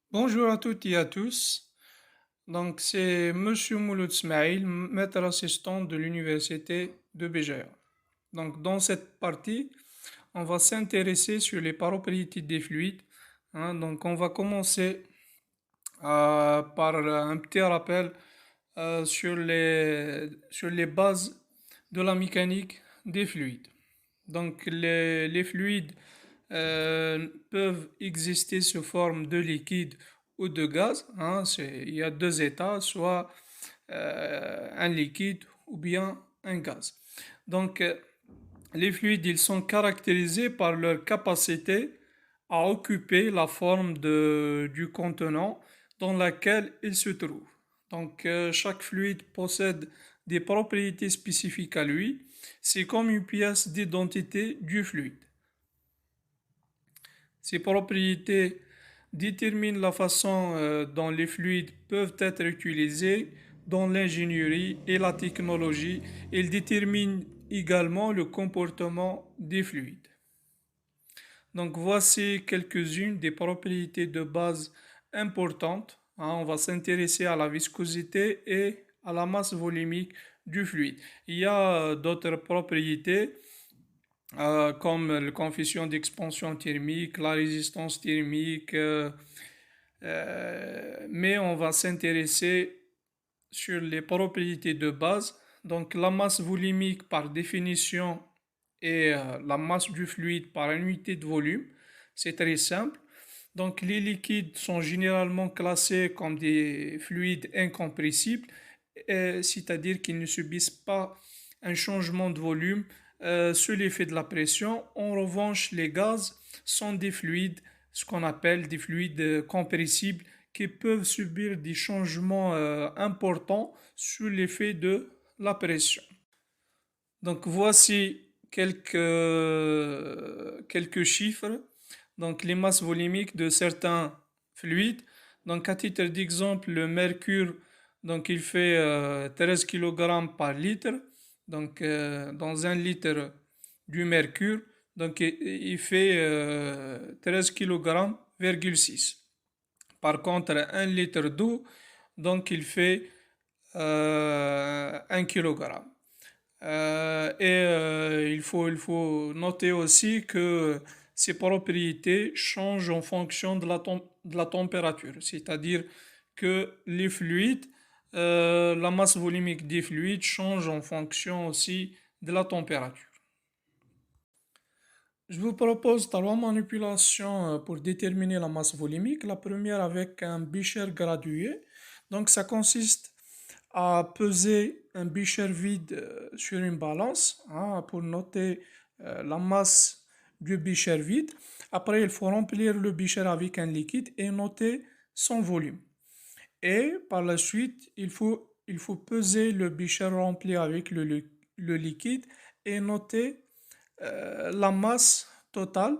Bonjour à toutes et à tous. C'est Monsieur Mouloud Smaïl, maître assistant de l'Université de Béjaïa. Dans cette partie, on va s'intéresser sur les propriétés des fluides. On va commencer par un petit rappel sur les bases de la mécanique des fluides. Les fluides peuvent exister sous forme de liquide ou de gaz. Il y a deux états, soit un liquide ou bien un gaz. Donc, euh, les fluides, ils sont caractérisés par leur capacité à occuper la forme du contenant dans lequel ils se trouvent. Chaque fluide possède des propriétés spécifiques à lui. C'est comme une pièce d'identité du fluide. Ces propriétés déterminent la façon dont les fluides peuvent être utilisés dans l'ingénierie et la technologie. Ils déterminent également le comportement des fluides. Donc voici quelques-unes des propriétés de base importantes. On va s'intéresser à la viscosité et à la masse volumique du fluide. Il y a d'autres propriétés comme le coefficient d'expansion thermique, la résistance thermique, mais on va s'intéresser sur les propriétés de base. Donc la masse volumique par définition est la masse du fluide par unité de volume. C'est très simple. Donc les liquides sont généralement classés comme des fluides incompressibles, c'est-à-dire qu'ils ne subissent pas un changement de volume sous l'effet de la pression. En revanche, les gaz sont des fluides, ce qu'on appelle des fluides compressibles, qui peuvent subir des changements importants sous l'effet de la pression. Donc voici quelques chiffres. Donc les masses volumiques de certains fluides. Donc à titre d'exemple, le mercure, donc il fait 13 kg par litre. Dans un litre du mercure, donc il fait 13 kg,6. Par contre, un litre d'eau, donc il fait 1 kg. Il faut noter aussi que ces propriétés changent en fonction de de la température, c'est-à-dire que les fluides, la masse volumique des fluides change en fonction aussi de la température. Je vous propose trois manipulations pour déterminer la masse volumique. La première avec un becher gradué. Donc ça consiste à peser un becher vide sur une balance pour noter la masse du becher vide. Après, il faut remplir le becher avec un liquide et noter son volume. Et par la suite, il faut peser le becher rempli avec le liquide et noter la masse totale.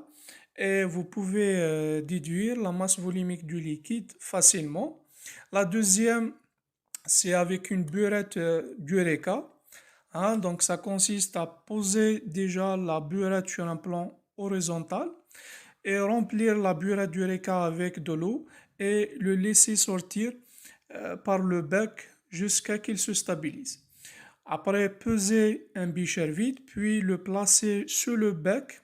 Et vous pouvez déduire la masse volumique du liquide facilement. La deuxième, c'est avec une burette d'Eureka. Donc ça consiste à poser déjà la burette sur un plan horizontal et remplir la burette d'Eureka avec de l'eau et le laisser sortir par le bec jusqu'à qu'il se stabilise. Après, peser un becher vide, puis le placer sur le bec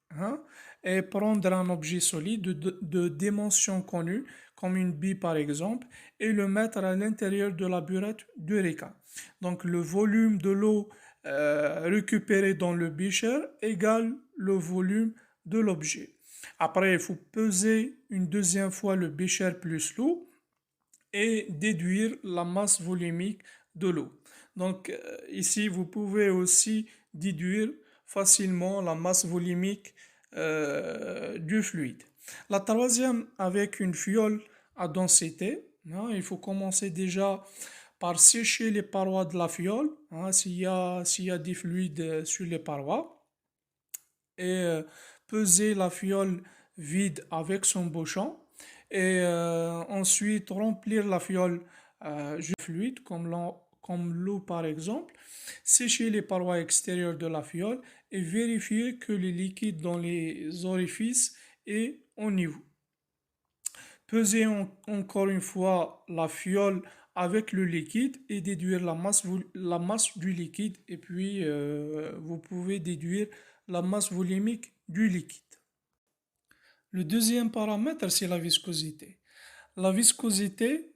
hein, et prendre un objet solide de dimension connue, comme une bille par exemple, et le mettre à l'intérieur de la burette d'Eureka. Donc le volume de l'eau récupérée dans le becher égale le volume de l'objet. Après, il faut peser une deuxième fois le becher plus l'eau et déduire la masse volumique de l'eau. Ici, vous pouvez aussi déduire facilement la masse volumique du fluide. La troisième, avec une fiole à densité. Il faut commencer déjà par sécher les parois de la fiole, s'il y a des fluides sur les parois, et peser la fiole vide avec son bouchon, et ensuite remplir la fiole fluide comme l'eau par exemple, sécher les parois extérieures de la fiole et vérifier que le liquide dans les orifices est au niveau. peser encore une fois la fiole avec le liquide et déduire la masse du liquide. Et puis, vous pouvez déduire la masse volumique du liquide. Le deuxième paramètre, c'est la viscosité. La viscosité,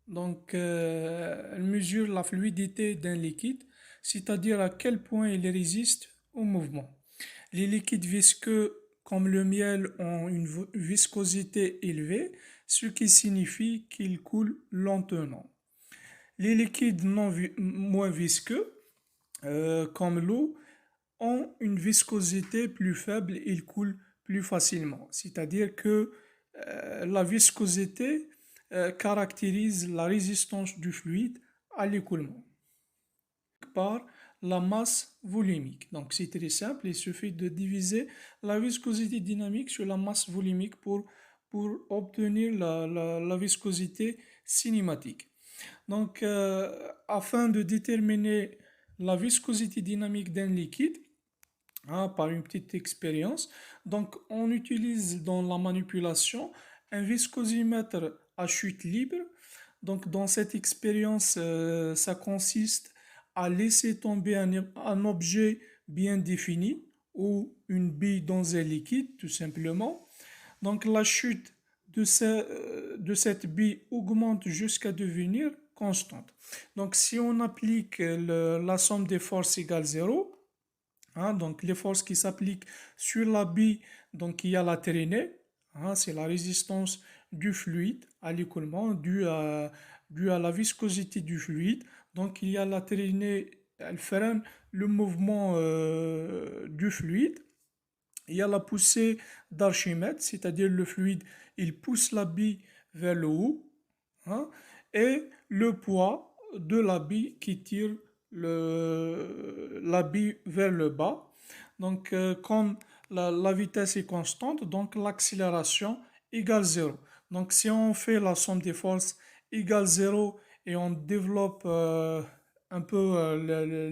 donc, elle mesure la fluidité d'un liquide, c'est-à-dire à quel point il résiste au mouvement. Les liquides visqueux, comme le miel, ont une viscosité élevée, ce qui signifie qu'ils coulent lentement. Les liquides moins visqueux, comme l'eau, ont une viscosité plus faible, ils coulent plus facilement. C'est-à-dire que la viscosité caractérise la résistance du fluide à l'écoulement par la masse volumique. Donc c'est très simple, il suffit de diviser la viscosité dynamique sur la masse volumique pour obtenir la viscosité cinématique. Donc afin de déterminer la viscosité dynamique d'un liquide, par une petite expérience, donc on utilise dans la manipulation un viscosimètre à chute libre. Donc dans cette expérience, ça consiste à laisser tomber un objet bien défini ou une bille dans un liquide, tout simplement. Donc la chute de cette bille augmente jusqu'à devenir constante. Donc si on applique la somme des forces égale 0, donc les forces qui s'appliquent sur la bille, donc il y a la traînée, c'est la résistance du fluide à l'écoulement due à la viscosité du fluide. Donc il y a la traînée, elle freine le mouvement du fluide. Il y a la poussée d'Archimède, c'est-à-dire le fluide, il pousse la bille vers le haut, hein, et le poids de la bille qui tire la bille vers le bas. Donc, comme la vitesse est constante, donc l'accélération égale 0. Donc, si on fait la somme des forces égale 0 et on développe un peu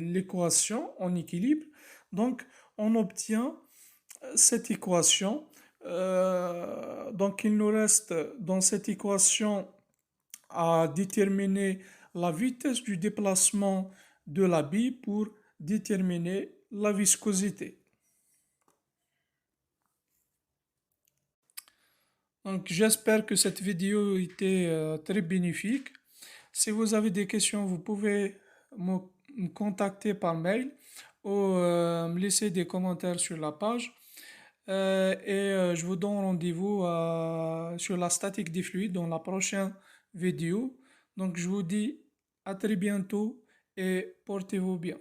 l'équation en équilibre, donc on obtient cette équation. Donc il nous reste dans cette équation à déterminer la vitesse du déplacement de la bille pour déterminer la viscosité. Donc j'espère que cette vidéo était très bénéfique. Si vous avez des questions, vous pouvez me contacter par mail ou me laisser des commentaires sur la page. Je vous donne rendez-vous sur la statique des fluides dans la prochaine vidéo. Donc je vous dis à très bientôt et portez-vous bien.